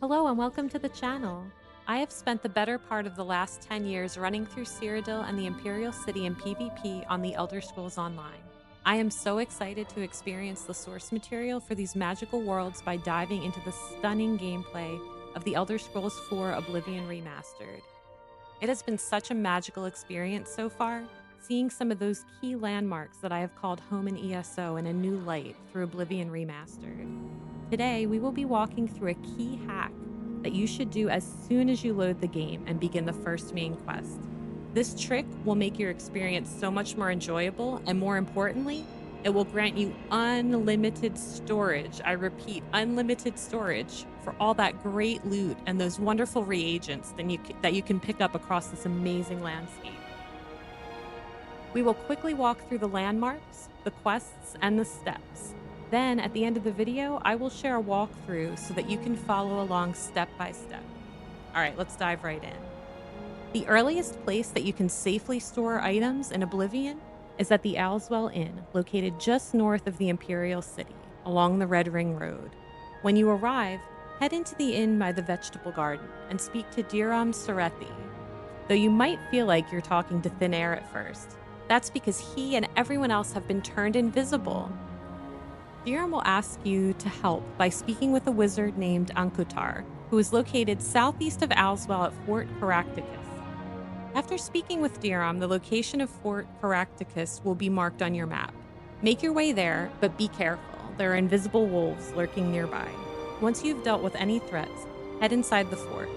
Hello and welcome to the channel. I have spent the better part of the last 10 years running through Cyrodiil and the Imperial City in PvP on the Elder Scrolls Online. I am so excited to experience the source material for these magical worlds by diving into the stunning gameplay of the Elder Scrolls 4 Oblivion Remastered. It has been such a magical experience so far, seeing some of those key landmarks that I have called home in ESO in a new light through Oblivion Remastered. Today, we will be walking through a key hack that you should do as soon as you load the game and begin the first main quest. This trick will make your experience so much more enjoyable, and more importantly, it will grant you unlimited storage. I repeat, unlimited storage for all that great loot and those wonderful reagents that you can pick up across this amazing landscape. We will quickly walk through the landmarks, the quests, and the steps. Then, at the end of the video, I will share a walkthrough so that you can follow along step by step. All right, let's dive right in. The earliest place that you can safely store items in Oblivion is at the Aleswell Inn, located just north of the Imperial City, along the Red Ring Road. When you arrive, head into the inn by the vegetable garden and speak to Diram Serethi. Though you might feel like you're talking to thin air at first, that's because he and everyone else have been turned invisible. Diram will ask you to help by speaking with a wizard named Ancotar, who is located southeast of Aleswell at Fort Caractacus. After speaking with Diram, the location of Fort Caractacus will be marked on your map. Make your way there, but be careful. There are invisible wolves lurking nearby. Once you've dealt with any threats, head inside the fort.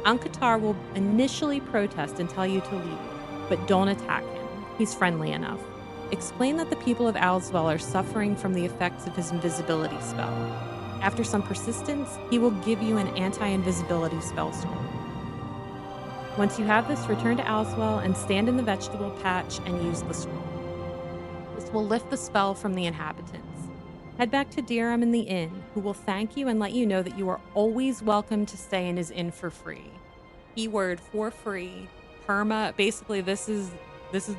Ancotar will initially protest and tell you to leave, but don't attack him. He's friendly enough. Explain that the people of Aleswell are suffering from the effects of his invisibility spell. After some persistence, he will give you an anti-invisibility spell scroll. Once you have this, return to Aleswell and stand in the vegetable patch and use the scroll. This will lift the spell from the inhabitants. Head back to Diram in the inn, who will thank you and let you know that you are always welcome to stay in his inn for free. Keyword for free, perma, basically this is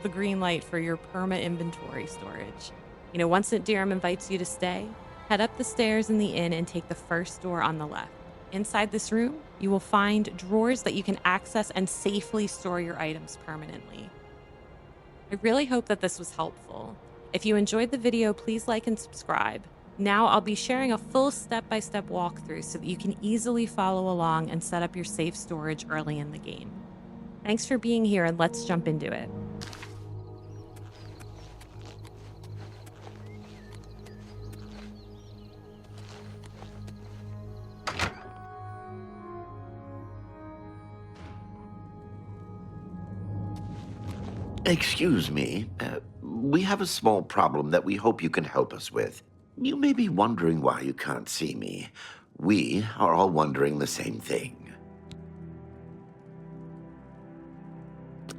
the green light for your perma inventory storage. Once Diram invites you to stay, head up the stairs in the inn and take the first door on the left. Inside this room, you will find drawers that you can access and safely store your items permanently. I really hope that this was helpful. If you enjoyed the video, please like and subscribe. Now I'll be sharing a full step-by-step walkthrough so that you can easily follow along and set up your safe storage early in the game. Thanks for being here, and let's jump into it. Excuse me, we have a small problem that we hope you can help us with. You may be wondering why you can't see me. We are all wondering the same thing.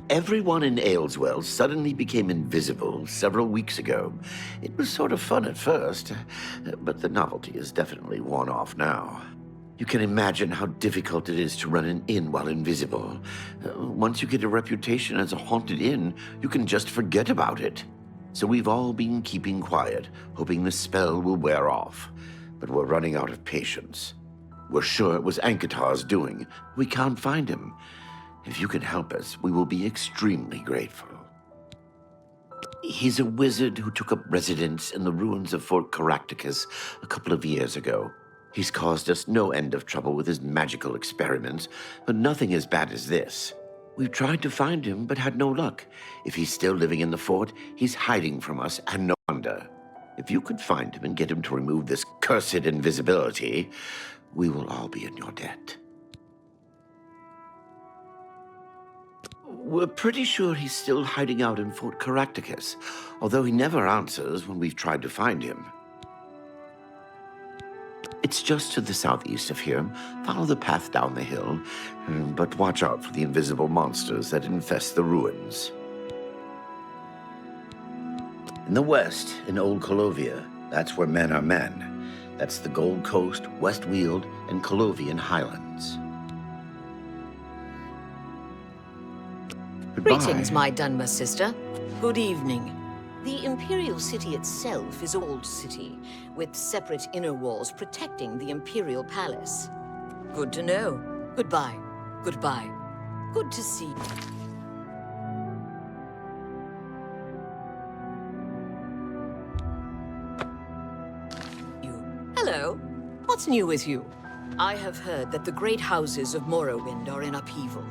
Everyone in Aleswell suddenly became invisible several weeks ago. It was sort of fun at first, but the novelty is definitely worn off now. You can imagine how difficult it is to run an inn while invisible. Once you get a reputation as a haunted inn, you can just forget about it. So we've all been keeping quiet, hoping the spell will wear off. But we're running out of patience. We're sure it was Ancotar's doing. We can't find him. If you can help us, we will be extremely grateful. He's a wizard who took up residence in the ruins of Fort Caractacus a couple of years ago. He's caused us no end of trouble with his magical experiments, but nothing as bad as this. We've tried to find him, but had no luck. If he's still living in the fort, he's hiding from us, and no wonder. If you could find him and get him to remove this cursed invisibility, we will all be in your debt. We're pretty sure he's still hiding out in Fort Caractacus, although he never answers when we've tried to find him. It's just to the southeast of here. Follow the path down the hill, but watch out for the invisible monsters that infest the ruins. In the west, in Old Colovia, that's where men are men. That's the Gold Coast, West Weald, and Colovian Highlands. Goodbye. Greetings, my Dunmer sister. Good evening. The Imperial City itself is a walled city, with separate inner walls protecting the Imperial Palace. Good to know. Goodbye. Goodbye. Good to see you. Hello. What's new with you? I have heard that the great houses of Morrowind are in upheaval.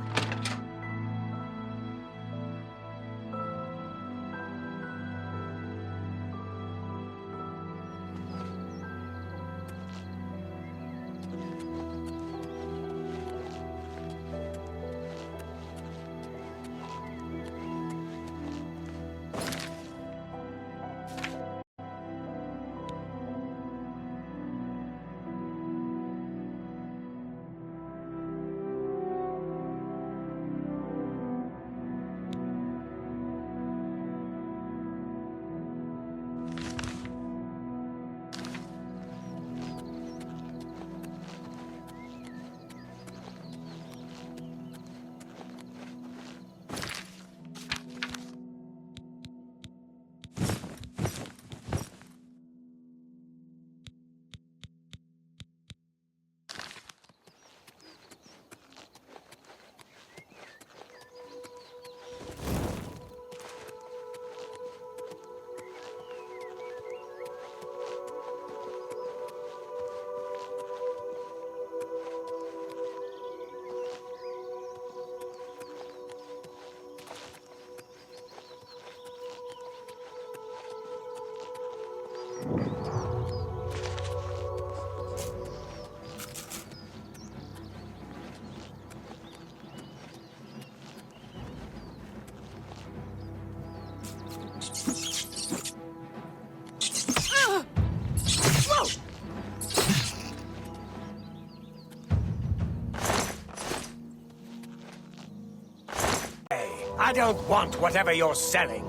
I don't want whatever you're selling.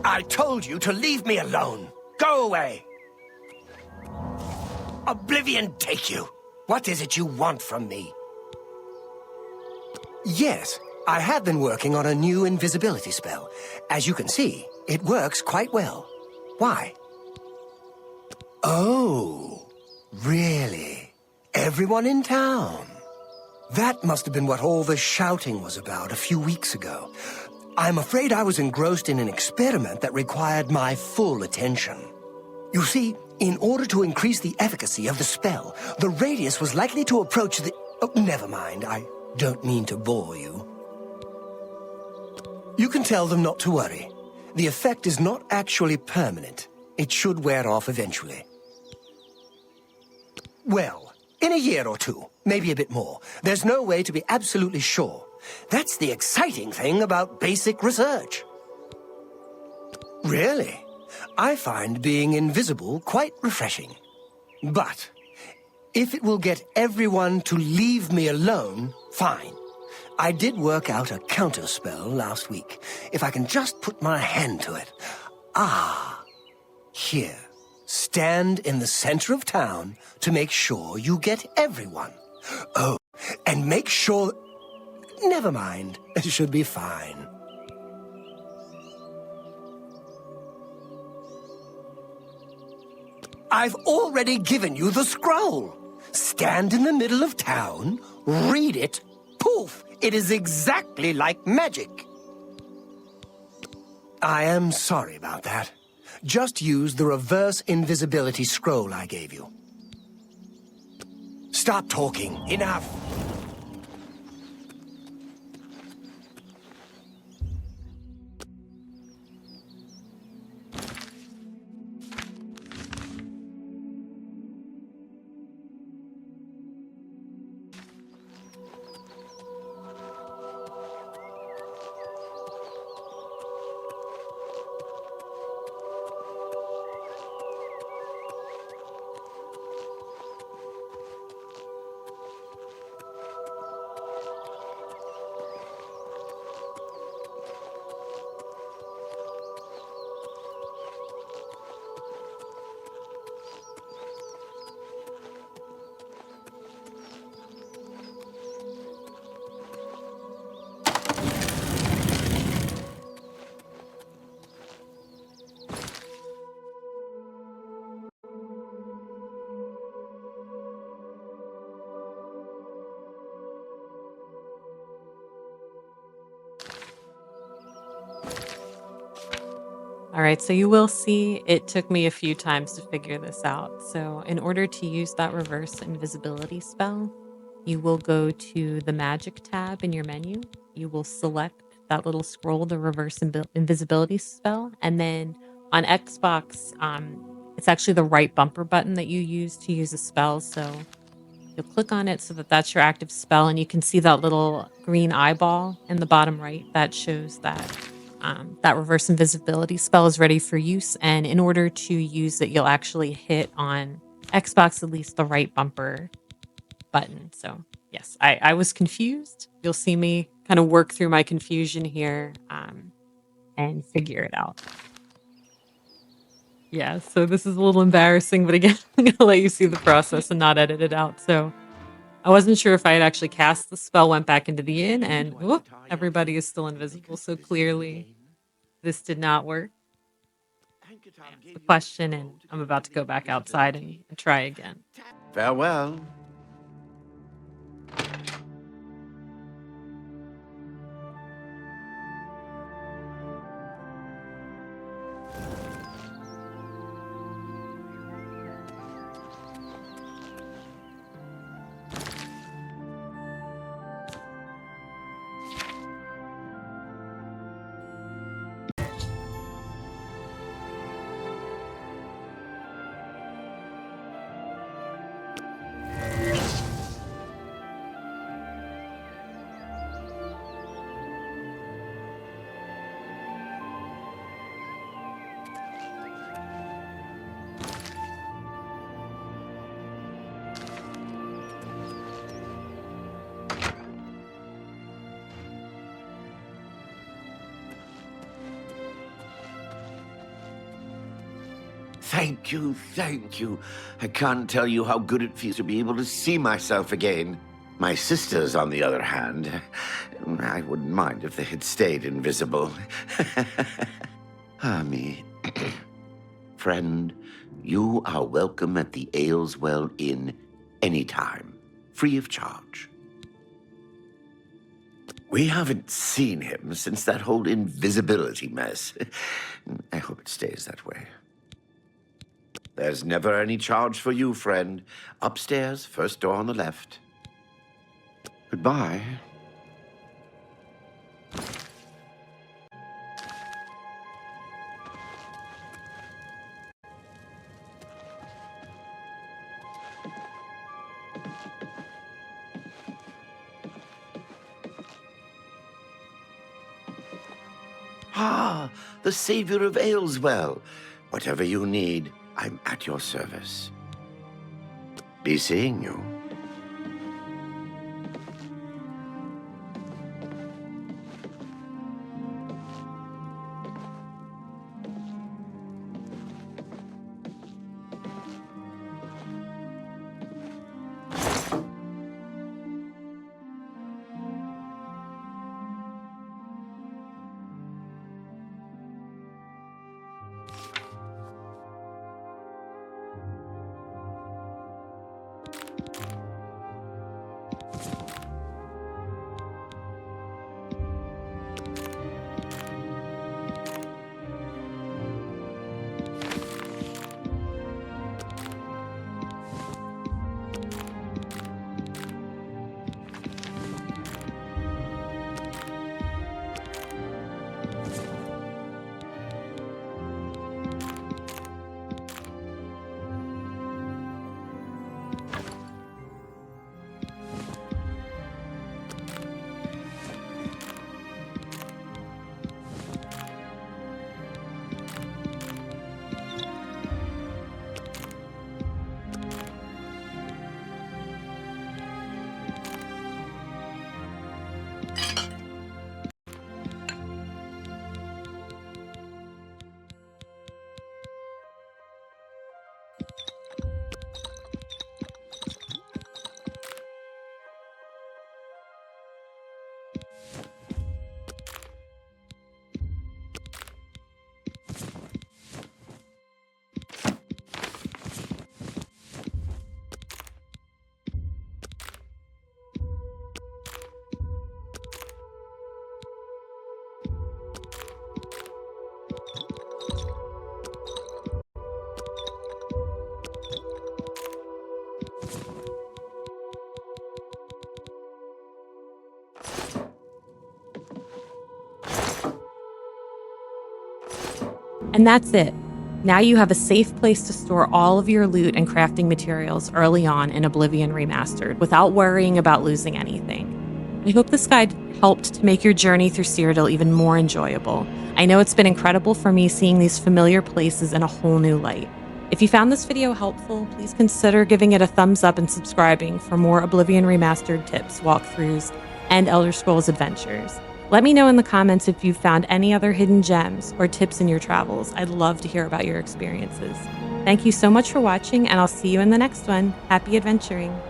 I told you to leave me alone. Go away. Oblivion take you. What is it you want from me? Yes, I have been working on a new invisibility spell. As you can see, it works quite well. Why? Oh, really? Everyone in town? That must have been what all the shouting was about a few weeks ago. I'm afraid I was engrossed in an experiment that required my full attention. You see, in order to increase the efficacy of the spell, the radius was likely to approach the... Oh, never mind, I don't mean to bore you. You can tell them not to worry. The effect is not actually permanent. It should wear off eventually. Well, in a year or two, maybe a bit more. There's no way to be absolutely sure. That's the exciting thing about basic research. Really? I find being invisible quite refreshing. But if it will get everyone to leave me alone, fine. I did work out a counterspell last week. If I can just put my hand to it. Ah, here. Stand in the center of town to make sure you get everyone. Oh, and make sure... Never mind. It should be fine. I've already given you the scroll. Stand in the middle of town, read it, poof! It is exactly like magic. I am sorry about that. Just use the reverse invisibility scroll I gave you. Stop talking. Enough. All right, so you will see it took me a few times to figure this out. So, in order to use that reverse invisibility spell, you will go to the magic tab in your menu. You will select that little scroll, the reverse invisibility spell, and then on Xbox, it's actually the right bumper button that you use to use a spell. So you'll click on it so that that's your active spell, and you can see that little green eyeball in the bottom right that shows that that reverse invisibility spell is ready for use. And in order to use it, you'll actually hit on Xbox at least the right bumper button. So yes, I was confused. You'll see me kind of work through my confusion here and figure it out. Yeah, so this is a little embarrassing, but again, I'm gonna let you see the process and not edit it out. So I wasn't sure if I had actually cast the spell, went back into the inn, and whoop, everybody is still invisible. So clearly, this did not work. I asked the question, and I'm about to go back outside and try again. Farewell. Thank you, thank you. I can't tell you how good it feels to be able to see myself again. My sisters, on the other hand, I wouldn't mind if they had stayed invisible. Me. Friend, you are welcome at the Aleswell Inn anytime, free of charge. We haven't seen him since that whole invisibility mess. I hope it stays that way. There's never any charge for you, friend. Upstairs, first door on the left. Goodbye. Ah, the savior of Aleswell. Whatever you need, I'm at your service. Be seeing you. And that's it. Now you have a safe place to store all of your loot and crafting materials early on in Oblivion Remastered without worrying about losing anything. I hope this guide helped to make your journey through Cyrodiil even more enjoyable. I know it's been incredible for me seeing these familiar places in a whole new light. If you found this video helpful, please consider giving it a thumbs up and subscribing for more Oblivion Remastered tips, walkthroughs, and Elder Scrolls adventures. Let me know in the comments if you've found any other hidden gems or tips in your travels. I'd love to hear about your experiences. Thank you so much for watching, and I'll see you in the next one. Happy adventuring!